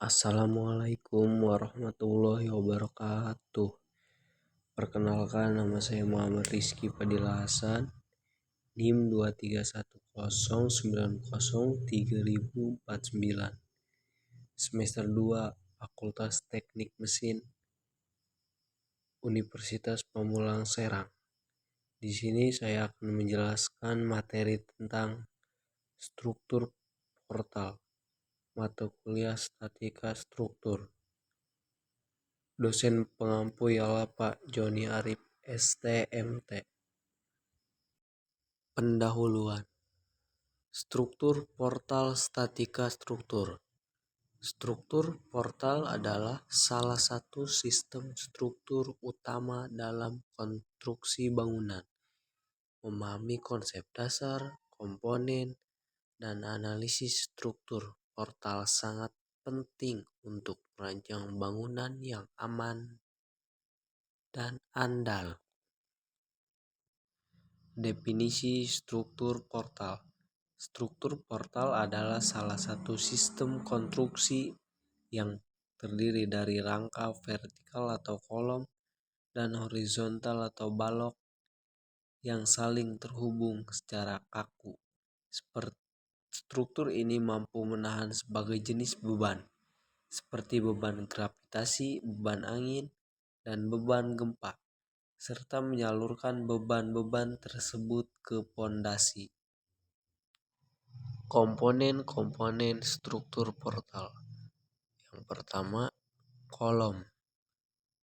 Assalamualaikum warahmatullahi wabarakatuh. Perkenalkan, nama saya Muhammad Rizky Fadila Hasan, NIM 2310903.049, semester 2, Fakultas Teknik Mesin, Universitas Pamulang Serang. Di sini saya akan menjelaskan materi tentang struktur portal, mata kuliah statika struktur. Dosen pengampu ialah Pak Joni Arif STMT. Pendahuluan. Struktur portal statika struktur. Struktur portal adalah salah satu sistem struktur utama dalam konstruksi bangunan. Memahami konsep dasar, komponen, dan analisis struktur portal sangat penting untuk merancang bangunan yang aman dan andal. Definisi struktur portal. Struktur portal adalah salah satu sistem konstruksi yang terdiri dari rangka vertikal atau kolom dan horizontal atau balok yang saling terhubung secara kaku. Struktur ini mampu menahan sebagai jenis beban, seperti beban gravitasi, beban angin, dan beban gempa, serta menyalurkan beban-beban tersebut ke pondasi. Komponen-komponen struktur portal. Yang pertama, kolom.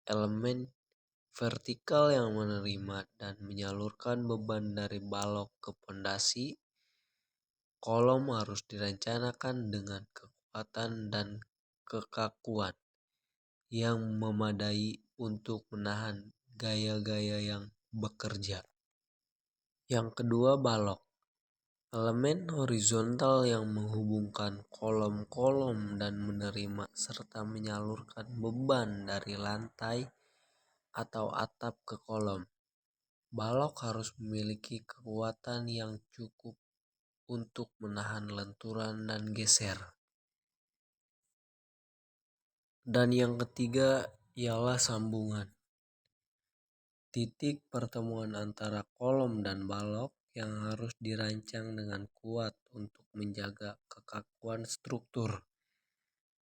Elemen vertikal yang menerima dan menyalurkan beban dari balok ke pondasi. Kolom harus direncanakan dengan kekuatan dan kekakuan yang memadai untuk menahan gaya-gaya yang bekerja. Yang kedua, balok. Elemen horizontal yang menghubungkan kolom-kolom dan menerima serta menyalurkan beban dari lantai atau atap ke kolom. Balok harus memiliki kekuatan yang cukup untuk menahan lenturan dan geser. Dan yang ketiga ialah sambungan. Titik pertemuan antara kolom dan balok yang harus dirancang dengan kuat untuk menjaga kekakuan struktur.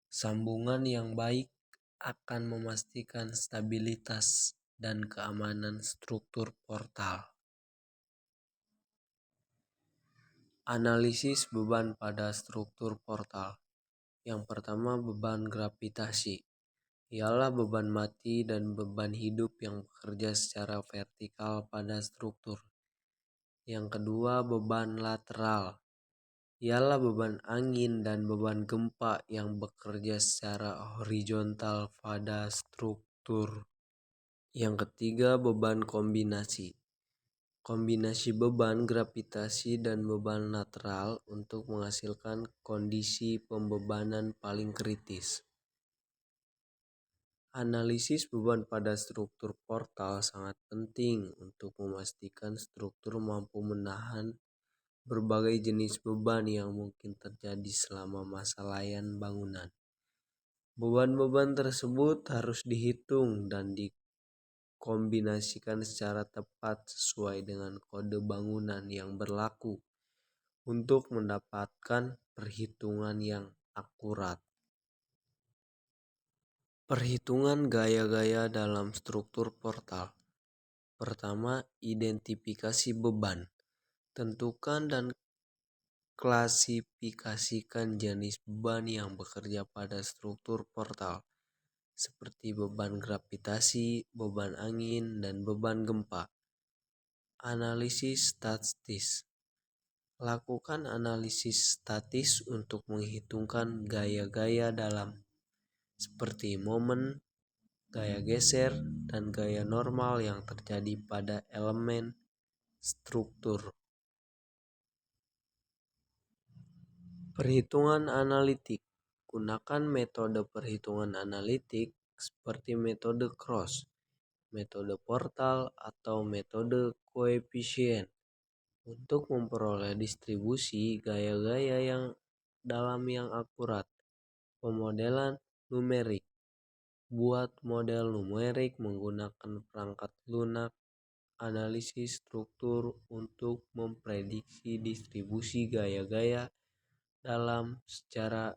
Sambungan yang baik akan memastikan stabilitas dan keamanan struktur portal. Analisis beban pada struktur portal. Yang pertama, beban gravitasi. Ialah beban mati dan beban hidup yang bekerja secara vertikal pada struktur. Yang kedua, beban lateral. Ialah beban angin dan beban gempa yang bekerja secara horizontal pada struktur. Yang ketiga, beban kombinasi. Kombinasi beban gravitasi dan beban lateral untuk menghasilkan kondisi pembebanan paling kritis. Analisis beban pada struktur portal sangat penting untuk memastikan struktur mampu menahan berbagai jenis beban yang mungkin terjadi selama masa layan bangunan. Beban-beban tersebut harus dihitung dan dikombinasikan secara tepat sesuai dengan kode bangunan yang berlaku untuk mendapatkan perhitungan yang akurat. Perhitungan gaya-gaya dalam struktur portal. Pertama, identifikasi beban. Tentukan dan klasifikasikan jenis beban yang bekerja pada struktur portal, seperti beban gravitasi, beban angin, dan beban gempa. Analisis statis. Lakukan analisis statis untuk menghitungkan gaya-gaya dalam, seperti momen, gaya geser, dan gaya normal yang terjadi pada elemen struktur. Perhitungan analitik. Gunakan metode perhitungan analitik seperti metode Cross, metode portal, atau metode koefisien untuk memperoleh distribusi gaya-gaya yang dalam yang akurat. Pemodelan numerik. Buat model numerik menggunakan perangkat lunak analisis struktur untuk memprediksi distribusi gaya-gaya dalam secara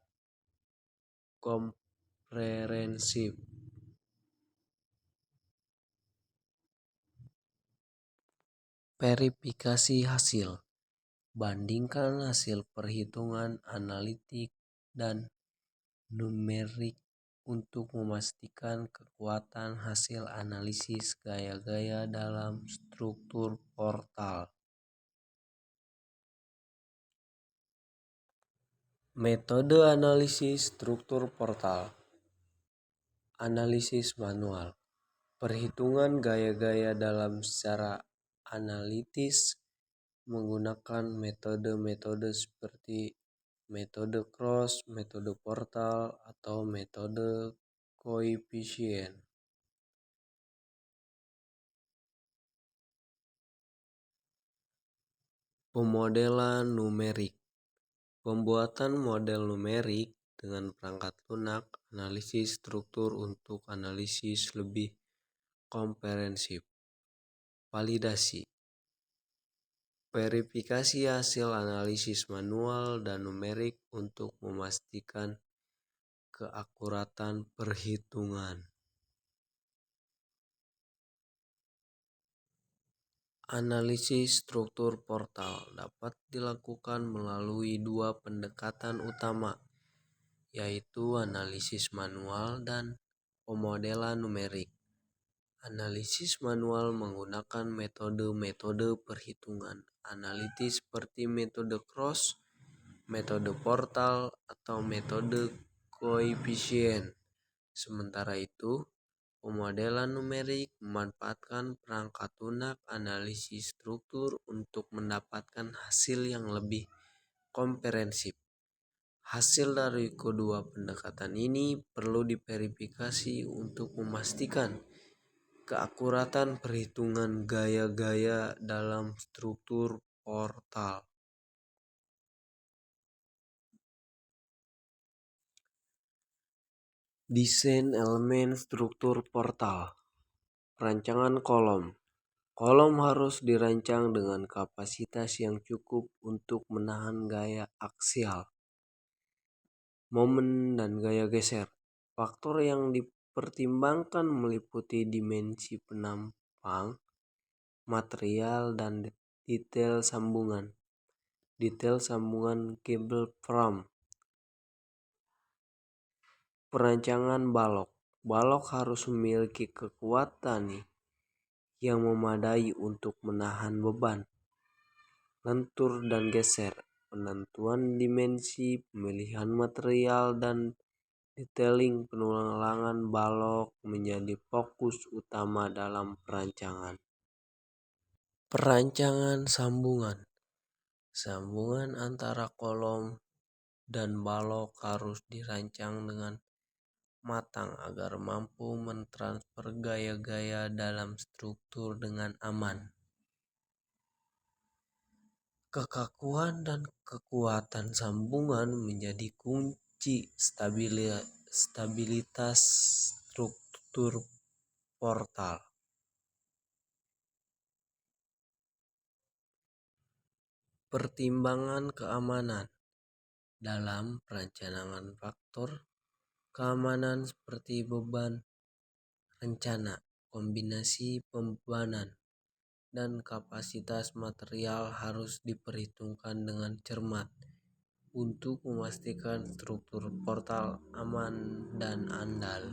komprehensif. Verifikasi hasil. Bandingkan hasil perhitungan analitik dan numerik untuk memastikan kekuatan hasil analisis gaya-gaya dalam struktur portal. Metode analisis struktur portal. Analisis manual. Perhitungan gaya-gaya dalam secara analitis menggunakan metode-metode seperti metode cross, metode portal, atau metode koefisien. Pemodelan numerik. Pembuatan model numerik dengan perangkat lunak analisis struktur untuk analisis lebih komprehensif. Validasi. Verifikasi hasil analisis manual dan numerik untuk memastikan keakuratan perhitungan. Analisis struktur portal dapat dilakukan melalui dua pendekatan utama, yaitu analisis manual dan pemodelan numerik. Analisis manual menggunakan metode-metode perhitungan analitis seperti metode cross, metode portal, atau metode koefisien. Sementara itu, pemodelan numerik memanfaatkan perangkat lunak analisis struktur untuk mendapatkan hasil yang lebih komprehensif. Hasil dari kedua pendekatan ini perlu diverifikasi untuk memastikan keakuratan perhitungan gaya-gaya dalam struktur portal. Desain elemen struktur portal. Perancangan kolom. Kolom harus dirancang dengan kapasitas yang cukup untuk menahan gaya aksial, momen, dan gaya geser. Faktor yang dipertimbangkan meliputi dimensi penampang, material, dan detail sambungan. Detail sambungan kabel frame. Perancangan balok. Balok harus memiliki kekuatan yang memadai untuk menahan beban, lentur, dan geser. Penentuan dimensi, pemilihan material, dan detailing penulangan balok menjadi fokus utama dalam perancangan. Perancangan sambungan. Sambungan antara kolom dan balok harus dirancang dengan matang agar mampu mentransfer gaya-gaya dalam struktur dengan aman. Kekakuan dan kekuatan sambungan menjadi kunci stabilitas struktur portal. Pertimbangan keamanan. Dalam perencanaan faktor keamanan seperti beban rencana, kombinasi pembebanan, dan kapasitas material harus diperhitungkan dengan cermat untuk memastikan struktur portal aman dan andal.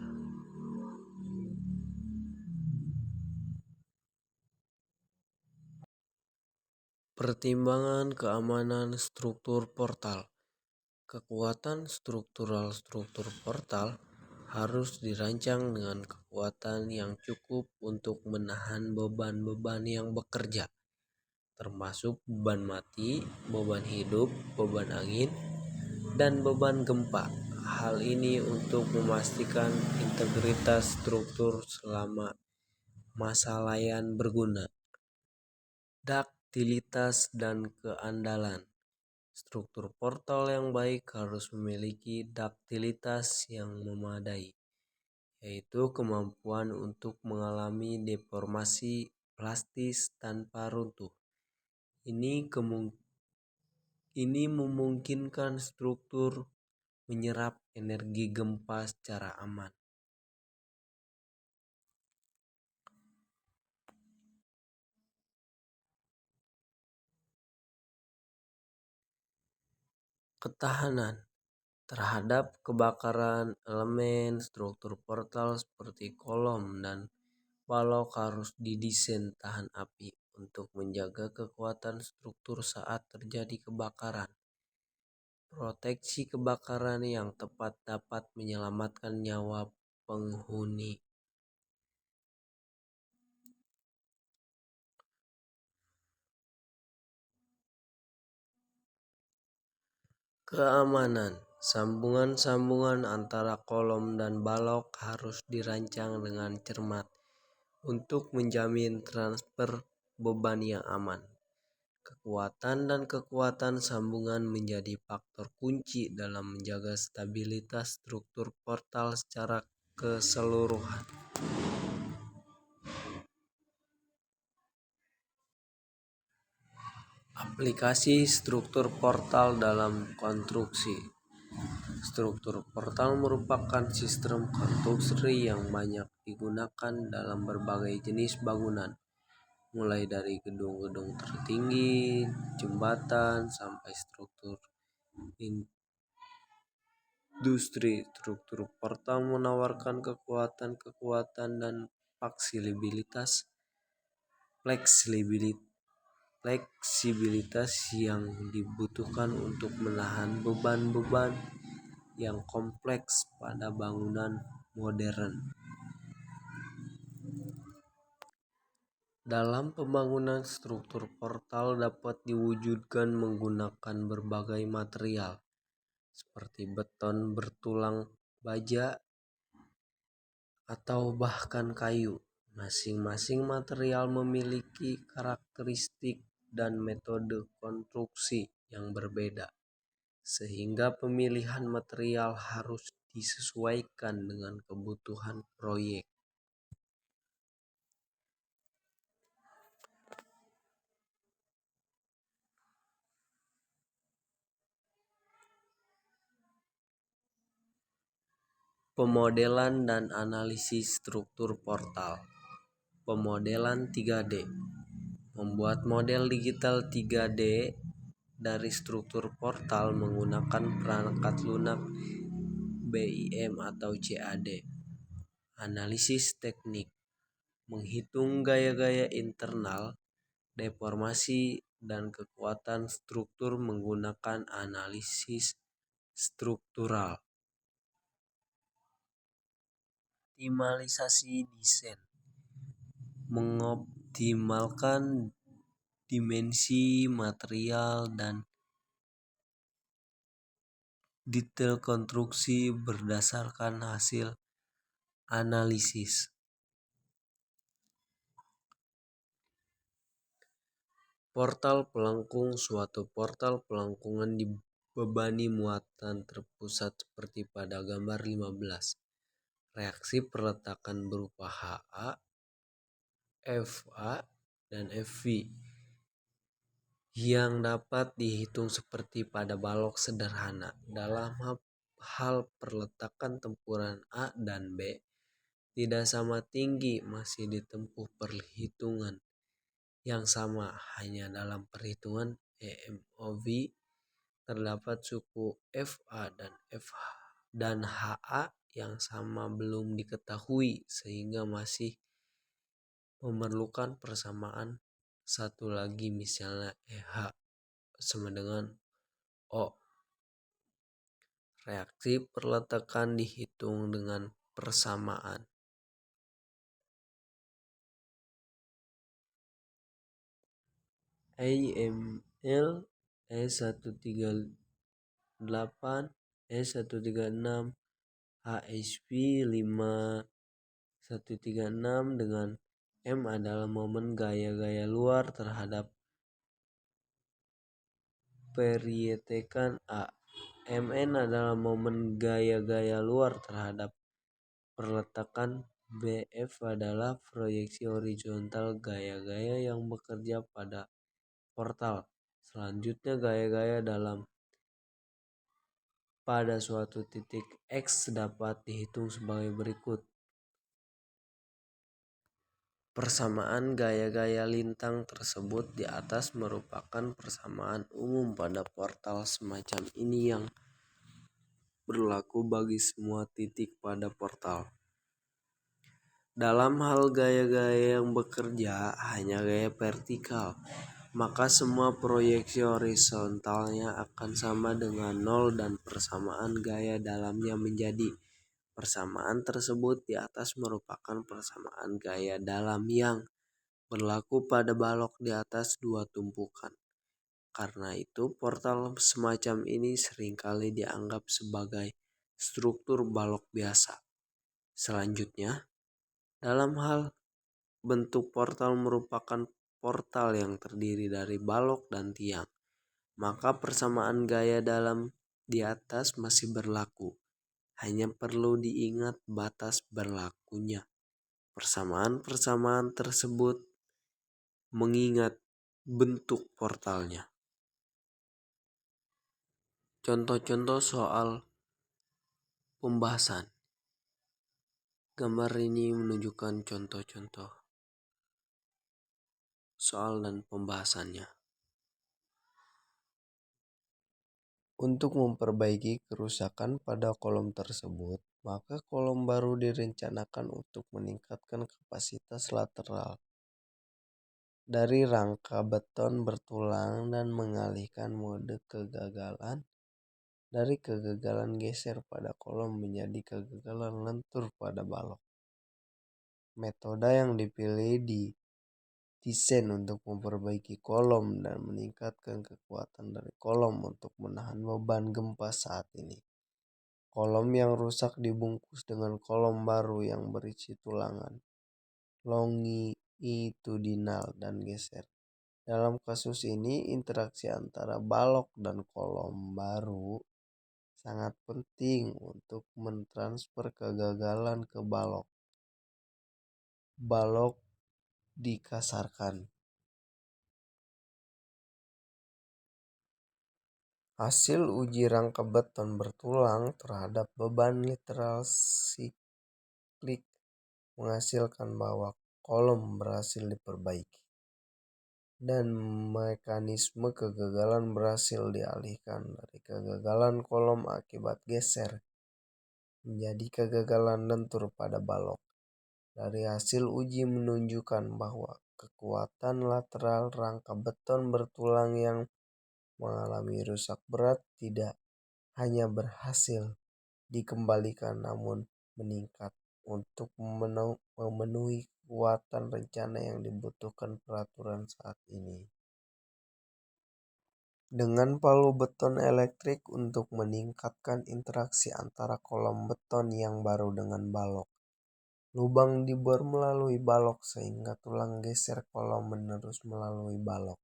Pertimbangan keamanan struktur portal. Kekuatan struktural struktur portal harus dirancang dengan kekuatan yang cukup untuk menahan beban-beban yang bekerja, termasuk beban mati, beban hidup, beban angin, dan beban gempa. Hal ini untuk memastikan integritas struktur selama masa layan berguna. Duktilitas dan keandalan. Struktur portal yang baik harus memiliki daktilitas yang memadai, yaitu kemampuan untuk mengalami deformasi plastis tanpa runtuh. Ini memungkinkan struktur menyerap energi gempa secara aman. Ketahanan terhadap kebakaran. Elemen struktur portal seperti kolom dan balok harus didesain tahan api untuk menjaga kekuatan struktur saat terjadi kebakaran. Proteksi kebakaran yang tepat dapat menyelamatkan nyawa penghuni. Keamanan. Sambungan-sambungan antara kolom dan balok harus dirancang dengan cermat untuk menjamin transfer beban yang aman. Kekuatan dan kekuatan sambungan menjadi faktor kunci dalam menjaga stabilitas struktur portal secara keseluruhan. Aplikasi struktur portal dalam konstruksi. Struktur portal merupakan sistem konstruksi yang banyak digunakan dalam berbagai jenis bangunan, mulai dari gedung-gedung tertinggi, jembatan, sampai struktur industri. Struktur portal menawarkan kekuatan dan fleksibilitas yang dibutuhkan untuk menahan beban-beban yang kompleks pada bangunan modern. Dalam pembangunan, struktur portal dapat diwujudkan menggunakan berbagai material seperti beton bertulang baja atau bahkan kayu. Masing-masing material memiliki karakteristik dan metode konstruksi yang berbeda, sehingga pemilihan material harus disesuaikan dengan kebutuhan proyek. Pemodelan dan analisis struktur portal. Pemodelan 3D. Membuat model digital 3D dari struktur portal menggunakan perangkat lunak BIM atau CAD. Analisis teknik. Menghitung gaya-gaya internal, deformasi, dan kekuatan struktur menggunakan analisis struktural. Optimalisasi desain. Mengoptimalkan dimensi, material, dan detail konstruksi berdasarkan hasil analisis. Portal pelengkung. Suatu portal pelengkungan dibebani muatan terpusat seperti pada gambar 15. Reaksi perletakan berupa HA, FA, dan FV yang dapat dihitung seperti pada balok sederhana. Dalam hal perletakan tempuran A dan B tidak sama tinggi, masih ditempuh perhitungan yang sama. Hanya dalam perhitungan EMOV terdapat suku FA dan HA yang sama belum diketahui, sehingga masih memerlukan persamaan satu lagi, misalnya EH sama dengan O. Reaksi perletakan dihitung dengan persamaan AML E138, E136, HSP 5136 dengan M adalah momen gaya-gaya luar terhadap perietekan A. MN adalah momen gaya-gaya luar terhadap perletakan. BF adalah proyeksi horizontal gaya-gaya yang bekerja pada portal. Selanjutnya gaya-gaya dalam pada suatu titik X dapat dihitung sebagai berikut. Persamaan gaya-gaya lintang tersebut di atas merupakan persamaan umum pada portal semacam ini yang berlaku bagi semua titik pada portal. Dalam hal gaya-gaya yang bekerja hanya gaya vertikal, maka semua proyeksi horizontalnya akan sama dengan 0 dan persamaan gaya dalamnya menjadi. Persamaan tersebut di atas merupakan persamaan gaya dalam yang berlaku pada balok di atas dua tumpukan. Karena itu, portal semacam ini seringkali dianggap sebagai struktur balok biasa. Selanjutnya, dalam hal bentuk portal merupakan portal yang terdiri dari balok dan tiang, maka persamaan gaya dalam di atas masih berlaku. Hanya perlu diingat batas berlakunya persamaan-persamaan tersebut mengingat bentuk portalnya. Contoh-contoh soal pembahasan. Gambar ini menunjukkan contoh-contoh soal dan pembahasannya. Untuk memperbaiki kerusakan pada kolom tersebut, maka kolom baru direncanakan untuk meningkatkan kapasitas lateral dari rangka beton bertulang dan mengalihkan mode kegagalan dari kegagalan geser pada kolom menjadi kegagalan lentur pada balok. Metode yang dipilih didesain untuk memperbaiki kolom dan meningkatkan kekuatan dari kolom untuk menahan beban gempa saat ini. Kolom yang rusak dibungkus dengan kolom baru yang berisi tulangan longitudinal dan geser. Dalam kasus ini, interaksi antara balok dan kolom baru sangat penting untuk mentransfer kegagalan ke balok. Balok dikasarkan. Hasil uji rangka beton bertulang terhadap beban lateral siklik menghasilkan bahwa kolom berhasil diperbaiki dan mekanisme kegagalan berhasil dialihkan dari kegagalan kolom akibat geser menjadi kegagalan lentur pada balok. Dari hasil uji menunjukkan bahwa kekuatan lateral rangka beton bertulang yang mengalami rusak berat tidak hanya berhasil dikembalikan namun meningkat untuk memenuhi kekuatan rencana yang dibutuhkan peraturan saat ini. Dengan palu beton elektrik untuk meningkatkan interaksi antara kolom beton yang baru dengan balok. Lubang dibor melalui balok sehingga tulang geser kolom menerus melalui balok.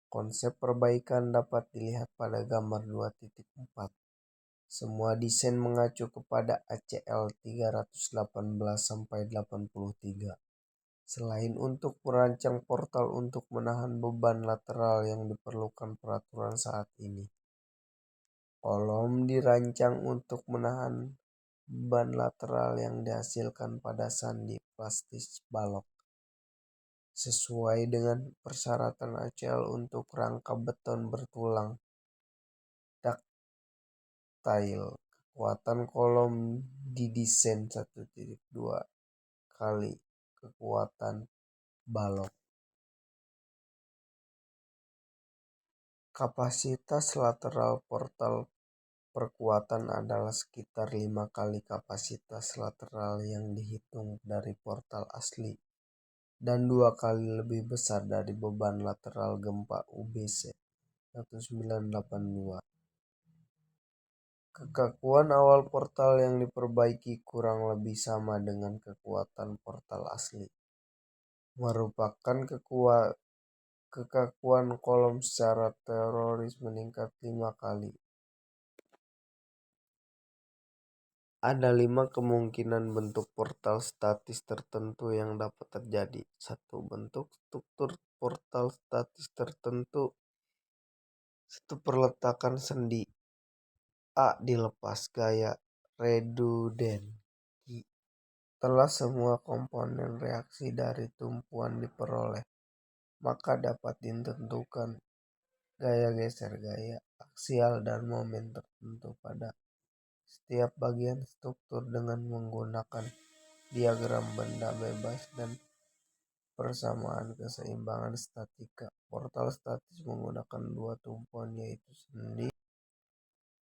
Konsep perbaikan dapat dilihat pada gambar 2.4. Semua desain mengacu kepada ACL 318-83. Selain untuk merancang portal untuk menahan beban lateral yang diperlukan peraturan saat ini, kolom dirancang untuk menahan beban lateral yang dihasilkan pada sandi plastis balok. Sesuai dengan persyaratan ACL untuk rangka beton bertulang ductile, kekuatan kolom didesain 1.2 kali kekuatan balok. Kapasitas lateral portal perkuatan adalah sekitar 5 kali kapasitas lateral yang dihitung dari portal asli dan 2 kali lebih besar dari beban lateral gempa UBC 1982. Kekakuan awal portal yang diperbaiki kurang lebih sama dengan kekuatan portal asli. Merupakan Kekakuan kolom secara teoris meningkat 5 kali. Ada 5 kemungkinan bentuk portal statis tertentu yang dapat terjadi. 1. Bentuk struktur portal statis tertentu. 1. Perletakan sendi. A. Dilepas gaya reduden. Setelah semua komponen reaksi dari tumpuan diperoleh, maka dapat ditentukan gaya geser, gaya aksial, dan momen tertentu pada setiap bagian struktur dengan menggunakan diagram benda bebas dan persamaan keseimbangan statika. Portal statis menggunakan 2 tumpuan yaitu sendi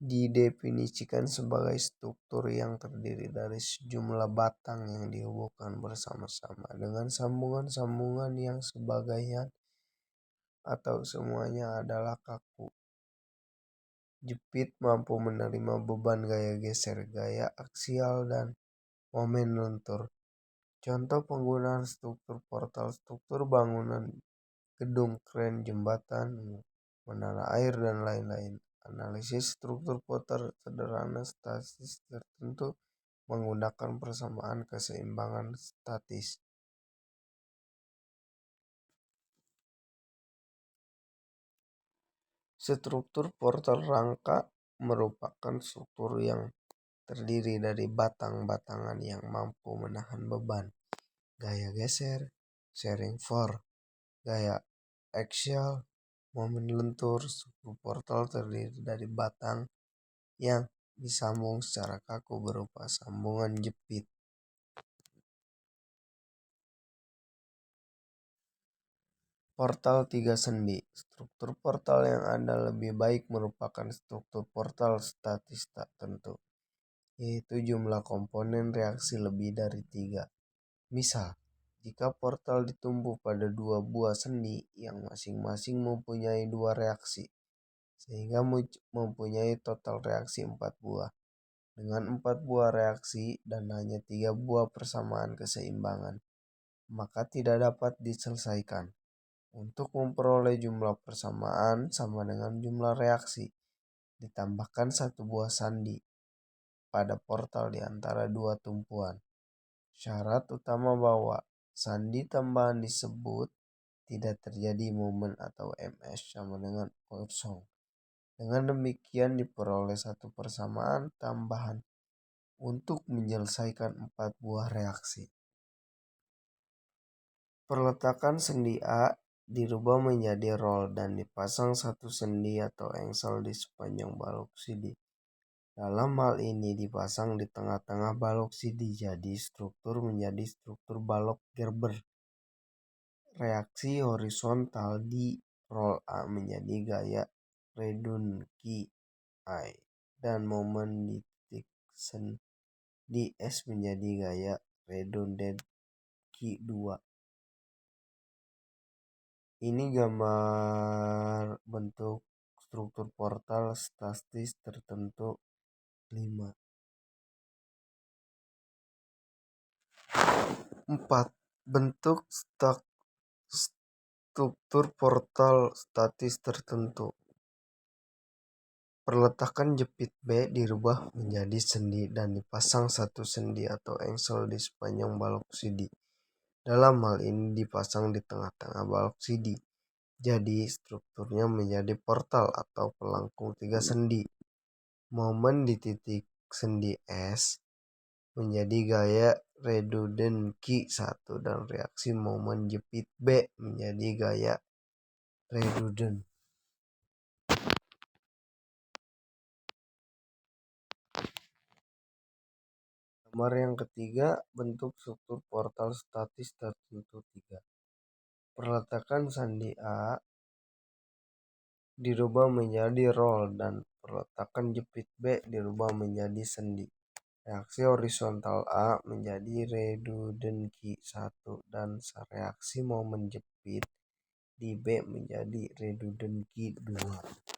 didefinisikan sebagai struktur yang terdiri dari sejumlah batang yang dihubungkan bersama-sama dengan sambungan-sambungan yang sebagian atau semuanya adalah kaku. Jepit mampu menerima beban gaya geser, gaya aksial, dan momen lentur. Contoh penggunaan struktur portal: struktur bangunan, gedung, kren, jembatan, menara air, dan lain-lain. Analisis struktur portal sederhana statis tertentu menggunakan persamaan keseimbangan statis. Struktur portal rangka merupakan struktur yang terdiri dari batang-batangan yang mampu menahan beban, gaya geser, shearing force, gaya aksial, momen lentur. Struktur portal terdiri dari batang yang disambung secara kaku berupa sambungan jepit. Portal 3 sendi. Struktur portal yang ada lebih baik merupakan struktur portal statis tak tentu, yaitu jumlah komponen reaksi lebih dari 3. Misal, jika portal ditumpu pada 2 buah sendi yang masing-masing mempunyai 2 reaksi, sehingga mempunyai total reaksi 4 buah. Dengan 4 buah reaksi dan hanya 3 buah persamaan keseimbangan, maka tidak dapat diselesaikan. Untuk memperoleh jumlah persamaan sama dengan jumlah reaksi, ditambahkan 1 buah sandi pada portal di antara 2 tumpuan. Syarat utama bahwa sandi tambahan disebut tidak terjadi momen atau MS sama dengan kosong. Dengan demikian diperoleh 1 persamaan tambahan untuk menyelesaikan 4 buah reaksi. Perletakan sendi A dirubah menjadi roll dan dipasang 1 sendi atau engsel di sepanjang balok CD. Dalam hal ini dipasang di tengah-tengah balok CD, jadi struktur menjadi struktur balok Gerber. Reaksi horizontal di roll A menjadi gaya Redundaki I dan momen di titik sendi S menjadi gaya Redundaki 2. Ini gambar bentuk struktur portal statis tertentu 5. 4. Bentuk struktur portal statis tertentu. Perletakan jepit B dirubah menjadi sendi dan dipasang 1 sendi atau engsel di sepanjang balok CD. Dalam hal ini dipasang di tengah-tengah balok CD. Jadi strukturnya menjadi portal atau pelengkung 3 sendi. Momen di titik sendi S menjadi gaya Redundaki 1 dan reaksi momen jepit B menjadi gaya Redundant. Gambar yang ketiga, bentuk struktur portal statis tertentu 3. Perletakan sandi A dirubah menjadi roll dan perletakan jepit B dirubah menjadi sendi. Reaksi horizontal A menjadi Redundaki 1 dan reaksi momen jepit di B menjadi Redundaki 2.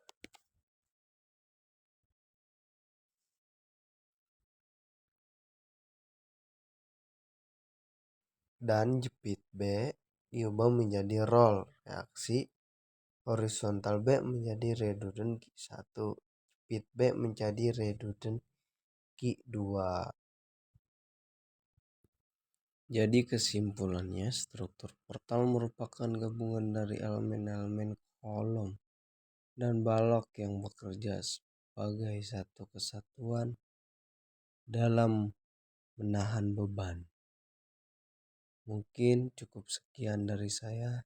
Dan jepit B diubah menjadi roll reaksi horizontal B menjadi redundant Q1, speed B menjadi redundant Q2. Jadi kesimpulannya, struktur portal merupakan gabungan dari elemen-elemen kolom dan balok yang bekerja sebagai satu kesatuan dalam menahan beban. Mungkin cukup sekian dari saya.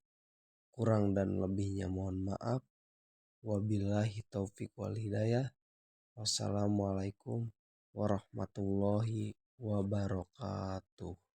Kurang dan lebihnya mohon maaf. Wabillahi taufiq wal hidayah. Wassalamualaikum warahmatullahi wabarakatuh.